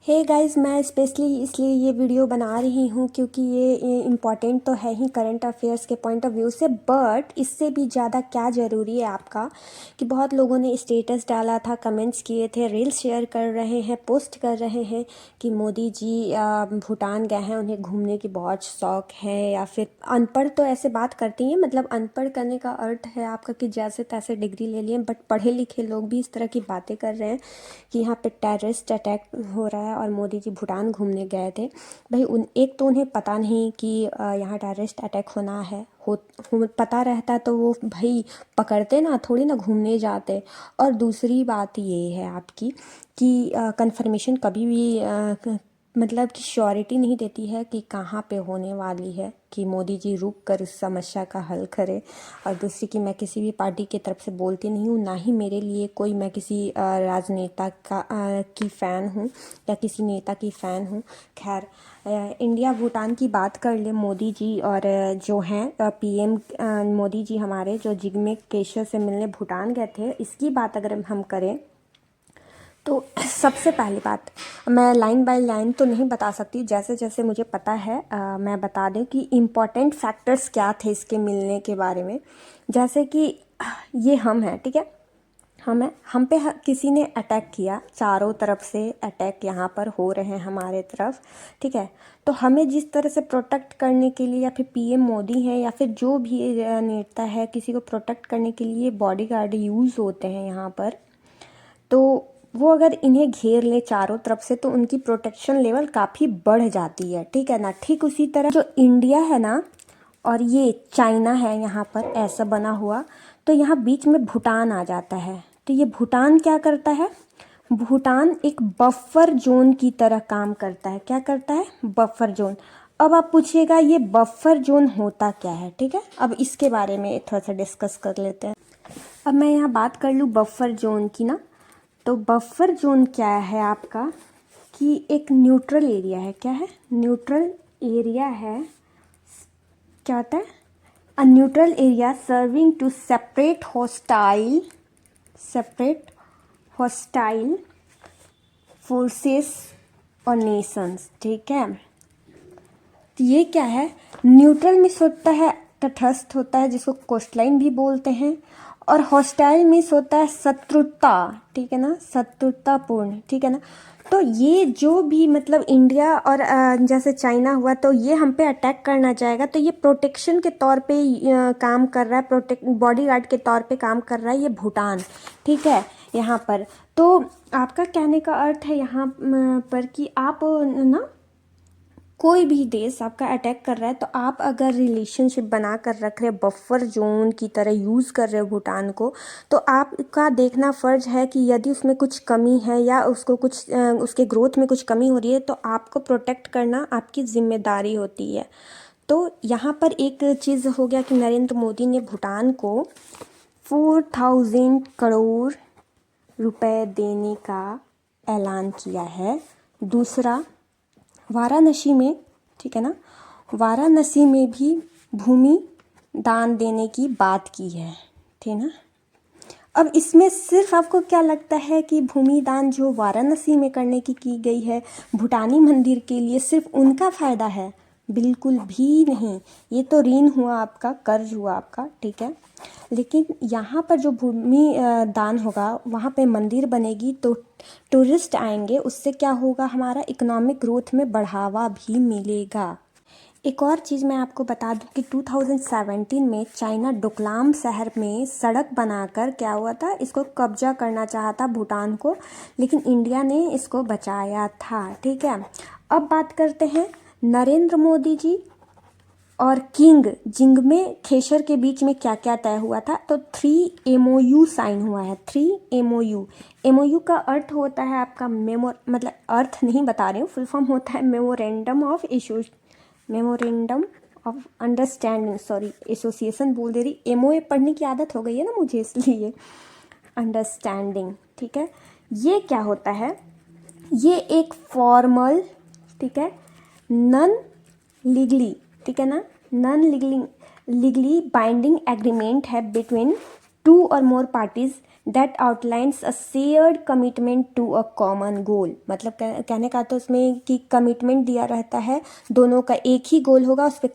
Hey guys, मैं specially इसलिए ये वीडियो बना रही हूँ क्योंकि ये इम्पॉर्टेंट तो है ही करंट अफेयर्स के पॉइंट ऑफ व्यू से, बट इससे भी ज़्यादा क्या ज़रूरी है आपका कि बहुत लोगों ने स्टेटस डाला था, कमेंट्स किए थे, रील्स शेयर कर रहे हैं, पोस्ट कर रहे हैं कि मोदी जी भूटान गए हैं, उन्हें घूमने की बहुत शौक है। या फिर अनपढ़ तो ऐसे बात करती हैं, मतलब अनपढ़ करने का अर्थ है आपका कि जैसे तैसे डिग्री ले लिए, बट पढ़े लिखे लोग भी इस तरह की बातें कर रहे हैं कि यहाँ पे टेररिस्ट अटैक हो रहा है और मोदी जी भूटान घूमने गए थे। भाई एक तो उन्हें पता नहीं कि यहाँ टेररिस्ट अटैक होना है, पता रहता तो वो भाई पकड़ते ना, थोड़ी ना घूमने जाते। और दूसरी बात ये है आपकी कि कंफर्मेशन कभी भी मतलब कि श्योरिटी नहीं देती है कि कहाँ पे होने वाली है, कि मोदी जी रुक कर उस समस्या का हल करें। और दूसरी कि मैं किसी भी पार्टी की तरफ से बोलती नहीं हूँ, ना ही मेरे लिए कोई, मैं किसी राजनेता की फ़ैन हूँ या किसी नेता की फ़ैन हूँ। खैर, इंडिया भूटान की बात कर ले, मोदी जी और जो हैं पीएम मोदी जी हमारे, जो जिग्मे केशर से मिलने भूटान गए थे, इसकी बात अगर हम करें तो सबसे पहली बात, मैं लाइन बाय लाइन तो नहीं बता सकती, जैसे जैसे मुझे पता है मैं बता दें कि इम्पॉर्टेंट फैक्टर्स क्या थे इसके मिलने के बारे में। जैसे कि ये हम हैं, ठीक है, हम पे किसी ने अटैक किया, चारों तरफ से अटैक यहाँ पर हो रहे हैं हमारे तरफ, ठीक है। तो हमें जिस तरह से प्रोटेक्ट करने के लिए, या फिर पीएम मोदी है या फिर जो भी नेता है, किसी को प्रोटेक्ट करने के लिए बॉडीगार्ड यूज़ होते हैं यहाँ पर, तो वो अगर इन्हें घेर ले चारों तरफ से तो उनकी प्रोटेक्शन लेवल काफ़ी बढ़ जाती है, ठीक है ना। ठीक उसी तरह जो इंडिया है ना और ये चाइना है यहाँ पर ऐसा बना हुआ, तो यहाँ बीच में भूटान आ जाता है। तो ये भूटान क्या करता है, भूटान एक बफर जोन की तरह काम करता है। क्या करता है, बफर जोन। अब आप पूछिएगा ये बफर जोन होता क्या है, ठीक है, अब इसके बारे में थोड़ा सा डिस्कस कर लेते हैं। अब मैं यहाँ बात कर लूँ बफर जोन की ना, तो बफर जोन क्या है आपका कि एक न्यूट्रल एरिया है। क्या है, न्यूट्रल एरिया है। क्या होता है, a neutral area serving to separate hostile forces और नेशंस, ठीक है। तो ये क्या है, न्यूट्रल मीन्स होता है तटस्थ होता है, जिसको कोस्टलाइन भी बोलते हैं। और हॉस्टाइल मीन्स होता है शत्रुता, ठीक है ना, शत्रुतापूर्ण, ठीक है ना। तो ये जो भी मतलब इंडिया और जैसे चाइना हुआ, तो ये हम पे अटैक करना चाहेगा, तो ये प्रोटेक्शन के तौर पे काम कर रहा है, बॉडीगार्ड के तौर पे काम कर रहा है ये भूटान, ठीक है। यहाँ पर तो आपका कहने का अर्थ है यहाँ पर कि आप ना, कोई भी देश आपका अटैक कर रहा है तो आप अगर रिलेशनशिप बना कर रख रहे, बफर जोन की तरह यूज़ कर रहे हो भूटान को, तो आपका देखना फ़र्ज है कि यदि उसमें कुछ कमी है या उसको कुछ उसके ग्रोथ में कुछ कमी हो रही है, तो आपको प्रोटेक्ट करना आपकी जिम्मेदारी होती है। तो यहाँ पर एक चीज़ हो गया कि नरेंद्र मोदी ने भूटान को 4000 करोड़ रुपए देने का ऐलान किया है। दूसरा, वाराणसी में, ठीक है ना, वाराणसी में भी भूमि दान देने की बात की है, ठीक है ना। अब इसमें सिर्फ आपको क्या लगता है कि भूमि दान जो वाराणसी में करने की गई है भूटानी मंदिर के लिए, सिर्फ उनका फ़ायदा है? बिल्कुल भी नहीं, ये तो ऋण हुआ आपका, कर्ज हुआ आपका, ठीक है। लेकिन यहाँ पर जो भूमि दान होगा, वहाँ पे मंदिर बनेगी तो टूरिस्ट आएंगे, उससे क्या होगा, हमारा इकोनॉमिक ग्रोथ में बढ़ावा भी मिलेगा। एक और चीज़ मैं आपको बता दूं कि 2017 में चाइना डोकलाम शहर में सड़क बनाकर क्या हुआ था, इसको कब्जा करना चाहा था भूटान को, लेकिन इंडिया ने इसको बचाया था, ठीक है। अब बात करते हैं नरेंद्र मोदी जी और किंग जिंगमे खेसर के बीच में क्या क्या तय हुआ था। तो 3 MOU साइन हुआ है, 3 MOU। MOU का अर्थ होता है आपका मतलब अर्थ नहीं बता रही हूँ, फुल फॉर्म होता है memorandum of understanding, sorry association बोल दे रही, MOA पढ़ने की आदत हो गई है ना मुझे, इसलिए अंडरस्टैंडिंग, ठीक है। ये क्या होता है, ये एक फॉर्मल, ठीक है, नॉन लीगली, ठीक है ना, लीगली बाइंडिंग एग्रीमेंट है बिटवीन 2 और more parties that outlines a shared commitment to a common goal. मतलब कहने का तो उसमें कि कमिटमेंट दिया रहता है, दोनों का एक ही गोल होगा, उस पर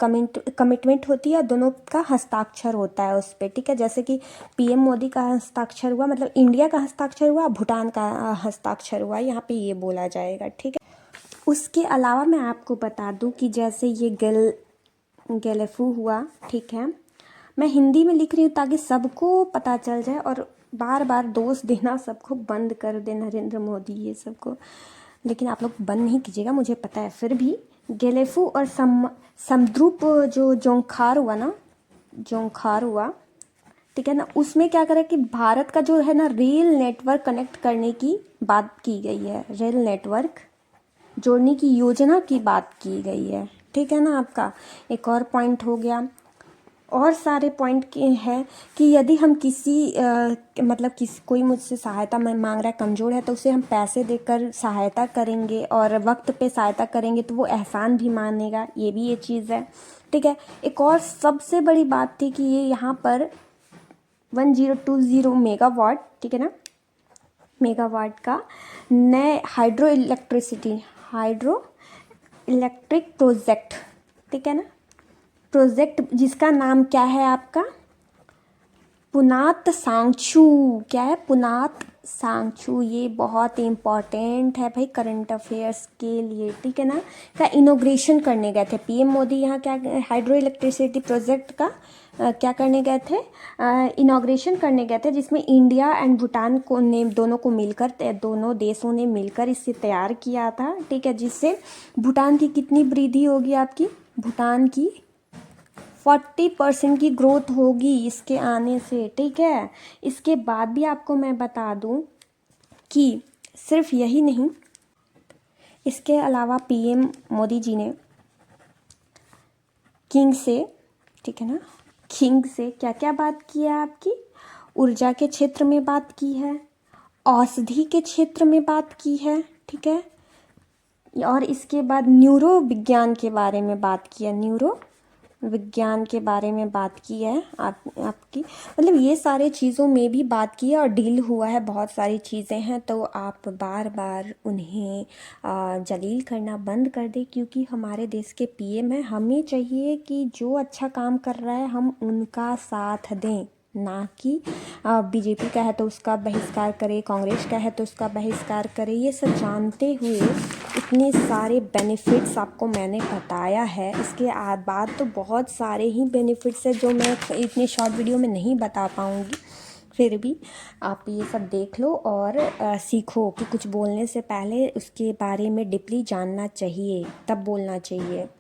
कमिटमेंट होती है, दोनों का हस्ताक्षर होता है उस पर, ठीक है। जैसे कि पीएम मोदी का हस्ताक्षर हुआ, मतलब इंडिया का हस्ताक्षर हुआ, भूटान का हस्ताक्षर हुआ, यहाँ पे ये बोला जाएगा, ठीक है। उसके अलावा मैं आपको बता दूं कि जैसे ये गेलेफू हुआ, ठीक है। मैं हिंदी में लिख रही हूँ ताकि सबको पता चल जाए, और बार बार दोष देना सबको बंद कर दे, नरेंद्र मोदी ये सबको, लेकिन आप लोग बंद नहीं कीजिएगा, मुझे पता है। फिर भी गेलेफू और समद्रुप जो जोंखार हुआ ना, जोंखार हुआ, ठीक है ना, उसमें क्या करें कि भारत का जो है ना रेल नेटवर्क कनेक्ट करने की बात की गई है, रेल नेटवर्क जोड़ने की योजना की बात की गई है, ठीक है ना। आपका एक और पॉइंट हो गया, और सारे पॉइंट के हैं कि यदि हम मतलब कोई मुझसे सहायता मांग रहा है, कमज़ोर है, तो उसे हम पैसे देकर सहायता करेंगे और वक्त पे सहायता करेंगे तो वो एहसान भी मानेगा, ये भी ये चीज़ है, ठीक है। एक और सबसे बड़ी बात थी कि ये यहाँ पर 1020 मेगावाट, ठीक है ना, मेगावाट का नए हाइड्रो इलेक्ट्रिक प्रोजेक्ट, ठीक है ना, प्रोजेक्ट जिसका नाम क्या है आपका, पुनात सांगचू। क्या है, पुनात सांगचू। ये बहुत इम्पॉर्टेंट है भाई करंट अफेयर्स के लिए, ठीक है ना। का इनोग्रेशन करने गए थे पीएम मोदी, यहाँ क्या हाइड्रो इलेक्ट्रिसिटी प्रोजेक्ट का क्या करने गए थे, इनोग्रेशन करने गए थे, जिसमें इंडिया एंड भूटान को ने दोनों देशों ने मिलकर इसे तैयार किया था, ठीक है। जिससे भूटान की कितनी वृद्धि होगी, आपकी भूटान की 40% की ग्रोथ होगी इसके आने से, ठीक है। इसके बाद भी आपको मैं बता दूं कि सिर्फ यही नहीं, इसके अलावा पीएम मोदी जी ने किंग से, ठीक है ना, किंग से क्या क्या बात की है आपकी, ऊर्जा के क्षेत्र में बात की है, औषधि के क्षेत्र में बात की है, ठीक है। और इसके बाद न्यूरो विज्ञान के बारे में बात की है, न्यूरो विज्ञान के बारे में बात की है आपकी, मतलब ये सारे चीज़ों में भी बात की है और डील हुआ है, बहुत सारी चीज़ें हैं। तो आप बार बार उन्हें जलील करना बंद कर दें, क्योंकि हमारे देश के पीएम हैं, हमें चाहिए कि जो अच्छा काम कर रहा है हम उनका साथ दें, ना कि बीजेपी का है तो उसका बहिष्कार करे, कांग्रेस का है तो उसका बहिष्कार करे। ये सब जानते हुए इतने सारे बेनिफिट्स आपको मैंने बताया है, इसके बाद तो बहुत सारे ही बेनिफिट्स है जो मैं इतने शॉर्ट वीडियो में नहीं बता पाऊँगी। फिर भी आप ये सब देख लो और सीखो कि कुछ बोलने से पहले उसके बारे में डीपली जानना चाहिए, तब बोलना चाहिए।